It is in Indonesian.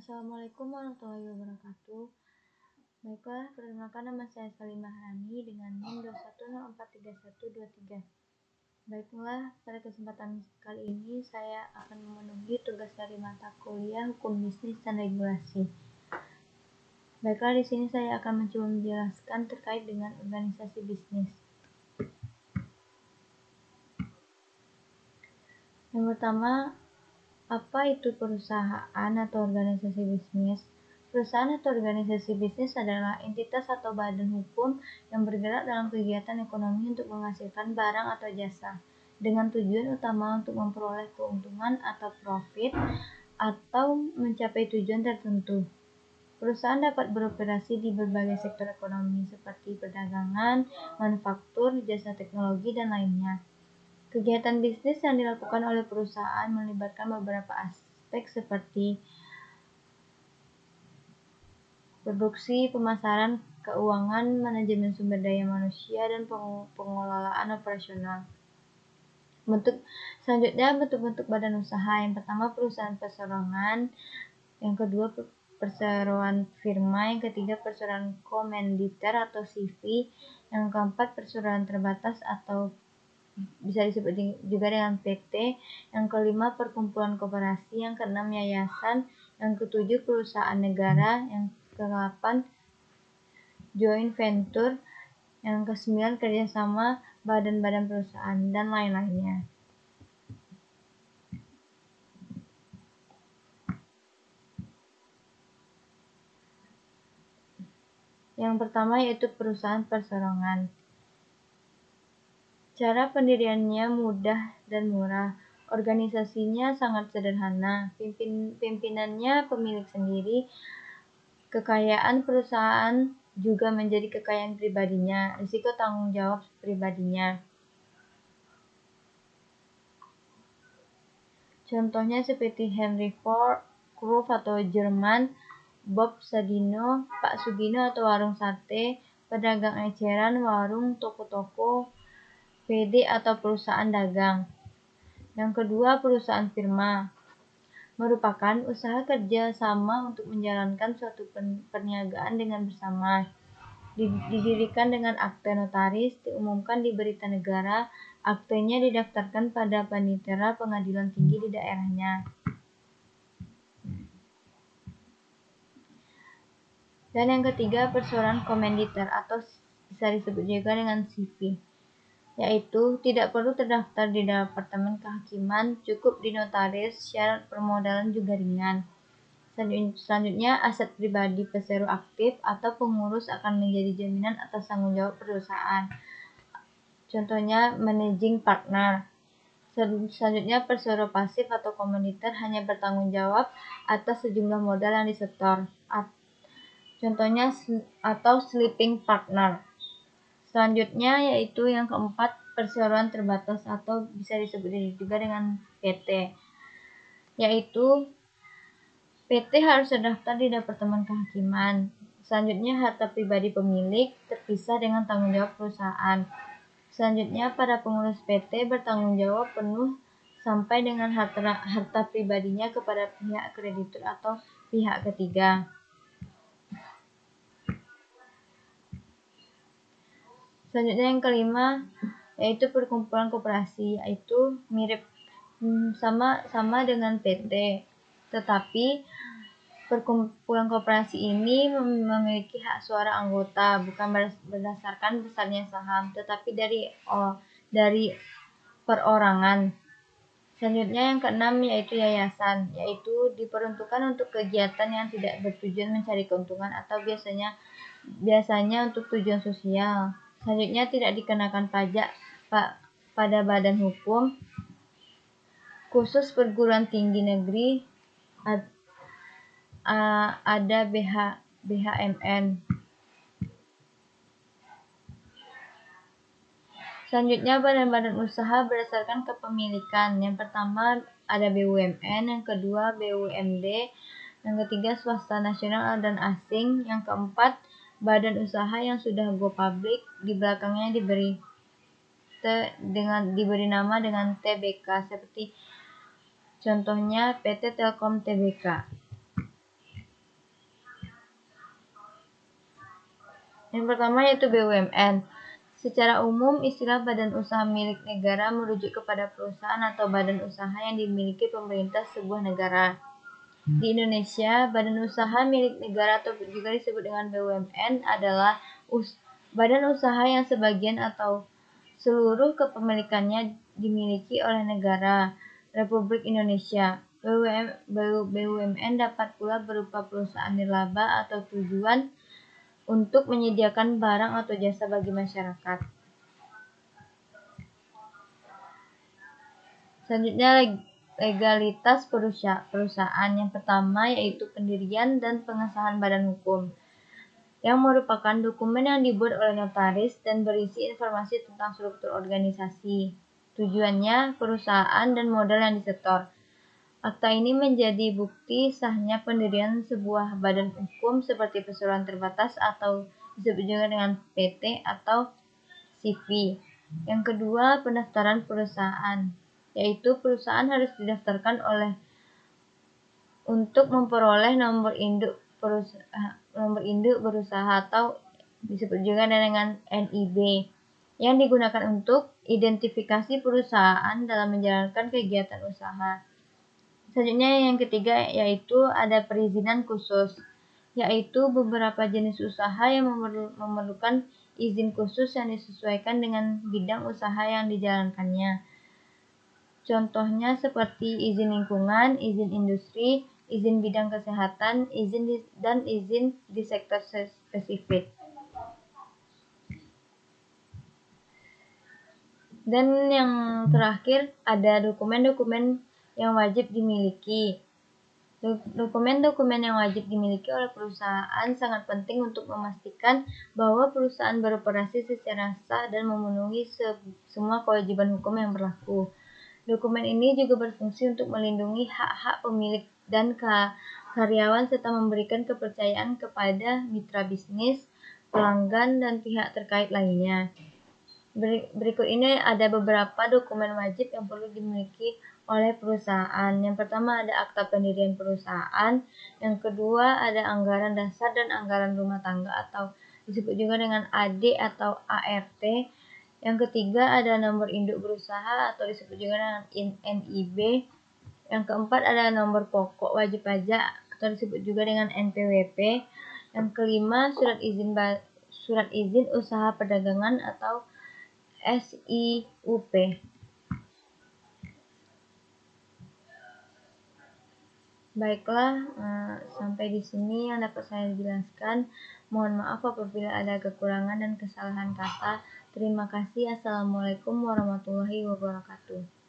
Assalamualaikum warahmatullahi wabarakatuh. Baiklah, perkenalkan nama saya Salimah Rani dengan NIM 210431123. Baiklah, pada kesempatan kali ini saya akan memenuhi tugas dari mata kuliah Hukum Bisnis dan Regulasi. Baiklah, di sini saya akan mencoba menjelaskan terkait dengan organisasi bisnis. Yang pertama, apa itu perusahaan atau organisasi bisnis? Perusahaan atau organisasi bisnis adalah entitas atau badan hukum yang bergerak dalam kegiatan ekonomi untuk menghasilkan barang atau jasa, dengan tujuan utama untuk memperoleh keuntungan atau profit atau mencapai tujuan tertentu. Perusahaan dapat beroperasi di berbagai sektor ekonomi seperti perdagangan, manufaktur, jasa teknologi, dan lainnya. Kegiatan bisnis yang dilakukan oleh perusahaan melibatkan beberapa aspek seperti produksi, pemasaran, keuangan, manajemen sumber daya manusia, dan pengelolaan operasional. Bentuk-bentuk badan usaha. Yang pertama, perusahaan perseroan. Yang kedua, perseroan firma. Yang ketiga, perseroan komanditer atau CV. Yang keempat, perseroan terbatas atau bisa disebut juga dengan PT. Yang kelima, perkumpulan koperasi. Yang keenam, yayasan. Yang ketujuh, perusahaan negara. Yang ke-8, joint venture. Yang ke-9, kerjasama badan-badan perusahaan, dan lain-lainnya. Yang pertama yaitu perusahaan perseroan. Cara pendiriannya mudah dan murah. Organisasinya sangat sederhana. Pimpinannya pemilik sendiri. Kekayaan perusahaan juga menjadi kekayaan pribadinya. Risiko tanggung jawab pribadinya. Contohnya seperti Henry Ford, Krupp atau Jerman, Bob Sadino, Pak Sugino atau warung sate, pedagang eceran, warung, toko-toko, PD atau perusahaan dagang. Yang kedua, perusahaan firma merupakan usaha kerja sama untuk menjalankan suatu perniagaan dengan bersama. Didirikan dengan akte notaris, diumumkan di berita negara, aktenya didaftarkan pada panitera pengadilan tinggi di daerahnya. Dan yang ketiga, perseroan komanditer atau bisa disebut juga dengan CV, yaitu tidak perlu terdaftar di Departemen Kehakiman, cukup di notaris, syarat permodalan juga ringan. Selanjutnya, aset pribadi peseru aktif atau pengurus akan menjadi jaminan atas tanggung jawab perusahaan. Contohnya, managing partner. Selanjutnya, perseru pasif atau komanditer hanya bertanggung jawab atas sejumlah modal yang disetor. Contohnya, atau sleeping partner. Selanjutnya yaitu yang keempat, perseroan terbatas atau bisa disebut juga dengan PT, yaitu PT harus terdaftar di Departemen Kehakiman. Selanjutnya, harta pribadi pemilik terpisah dengan tanggung jawab perusahaan. Selanjutnya, para pengurus PT bertanggung jawab penuh sampai dengan harta pribadinya kepada pihak kreditur atau pihak ketiga. Selanjutnya yang kelima yaitu perkumpulan koperasi, yaitu mirip sama dengan PT, tetapi perkumpulan koperasi ini memiliki hak suara anggota bukan berdasarkan besarnya saham, tetapi dari perorangan. Selanjutnya yang keenam yaitu yayasan, yaitu diperuntukkan untuk kegiatan yang tidak bertujuan mencari keuntungan atau biasanya untuk tujuan sosial. Selanjutnya, tidak dikenakan pajak pada badan hukum. Khusus perguruan tinggi negeri ada BHMN. Selanjutnya, badan-badan usaha berdasarkan kepemilikan. Yang pertama ada BUMN, yang kedua BUMD, yang ketiga swasta nasional dan asing, yang keempat badan usaha yang sudah go public, di belakangnya diberi nama dengan TBK, seperti contohnya PT Telkom Tbk. Yang pertama yaitu BUMN. Secara umum, istilah badan usaha milik negara merujuk kepada perusahaan atau badan usaha yang dimiliki pemerintah sebuah negara. Di Indonesia, badan usaha milik negara atau juga disebut dengan BUMN adalah badan usaha yang sebagian atau seluruh kepemilikannya dimiliki oleh negara Republik Indonesia. BUMN dapat pula berupa perusahaan nirlaba atau tujuan untuk menyediakan barang atau jasa bagi masyarakat. Selanjutnya, legalitas perusahaan. Yang pertama yaitu pendirian dan pengesahan badan hukum, yang merupakan dokumen yang dibuat oleh notaris dan berisi informasi tentang struktur organisasi, tujuannya, perusahaan, dan modal yang disetor. Akta ini menjadi bukti sahnya pendirian sebuah badan hukum seperti perseroan terbatas atau disebut juga dengan PT atau CV. Yang kedua, pendaftaran perusahaan, yaitu perusahaan harus didaftarkan untuk memperoleh nomor induk berusaha atau disebut juga dengan NIB, yang digunakan untuk identifikasi perusahaan dalam menjalankan kegiatan usaha. Selanjutnya yang ketiga yaitu ada perizinan khusus, yaitu beberapa jenis usaha yang memerlukan izin khusus yang disesuaikan dengan bidang usaha yang dijalankannya. Contohnya seperti izin lingkungan, izin industri, izin bidang kesehatan, izin di sektor spesifik. Dan yang terakhir ada dokumen-dokumen yang wajib dimiliki. Dokumen-dokumen yang wajib dimiliki oleh perusahaan sangat penting untuk memastikan bahwa perusahaan beroperasi secara sah dan memenuhi semua kewajiban hukum yang berlaku. Dokumen ini juga berfungsi untuk melindungi hak-hak pemilik dan karyawan serta memberikan kepercayaan kepada mitra bisnis, pelanggan, dan pihak terkait lainnya. Berikut ini ada beberapa dokumen wajib yang perlu dimiliki oleh perusahaan. Yang pertama ada akta pendirian perusahaan, yang kedua ada anggaran dasar dan anggaran rumah tangga atau disebut juga dengan AD atau ART. Yang ketiga ada nomor induk berusaha atau disebut juga dengan NIB. Yang keempat ada nomor pokok wajib pajak atau disebut juga dengan NPWP. Yang kelima surat izin usaha perdagangan atau SIUP. Baiklah, sampai di sini yang dapat saya jelaskan. Mohon maaf apabila ada kekurangan dan kesalahan kata. Terima kasih. Assalamualaikum warahmatullahi wabarakatuh.